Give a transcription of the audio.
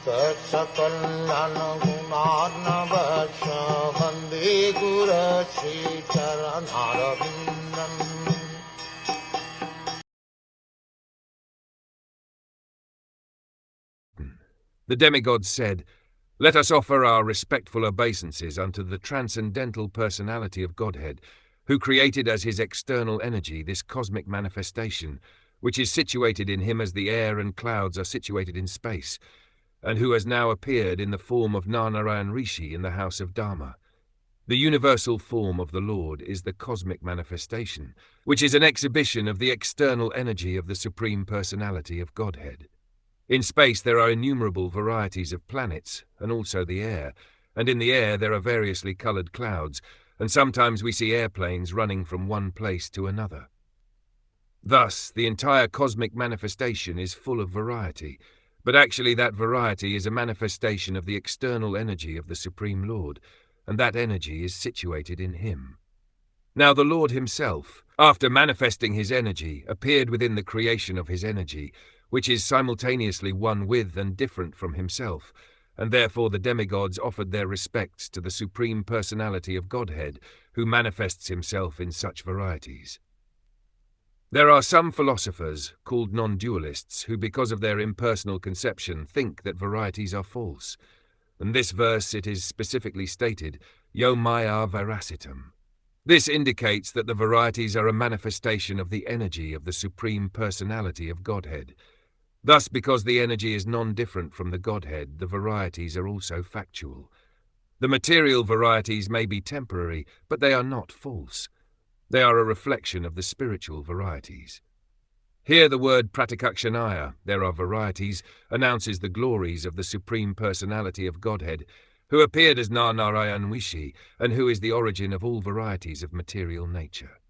Saksakalyan gunarnavasya Vande Guru Sri Charanarabindam. The demigods said, "Let us offer our respectful obeisances unto the transcendental personality of Godhead, who created as his external energy this cosmic manifestation, which is situated in him as the air and clouds are situated in space, and who has now appeared in the form of Nāra Nārāyaṇ Rishi in the house of Dharma. The universal form of the Lord is the cosmic manifestation, which is an exhibition of the external energy of the Supreme Personality of Godhead. In space there are innumerable varieties of planets, and also the air, and in the air there are variously coloured clouds, and sometimes we see airplanes running from one place to another. Thus, the entire cosmic manifestation is full of variety, but actually that variety is a manifestation of the external energy of the Supreme Lord, and that energy is situated in him. Now the Lord himself, after manifesting his energy, appeared within the creation of his energy, which is simultaneously one with and different from himself, and therefore the demigods offered their respects to the Supreme Personality of Godhead, who manifests himself in such varieties. There are some philosophers, called non-dualists, who because of their impersonal conception think that varieties are false. In this verse it is specifically stated, Yo Maya Varasitam. This indicates that the varieties are a manifestation of the energy of the Supreme Personality of Godhead. Thus, because the energy is non-different from the Godhead, the varieties are also factual. The material varieties may be temporary, but they are not false. They are a reflection of the spiritual varieties. Here the word pratikakshanaya, there are varieties, announces the glories of the Supreme Personality of Godhead, who appeared as Nāra Nārāyaṇ Rishi, and who is the origin of all varieties of material nature.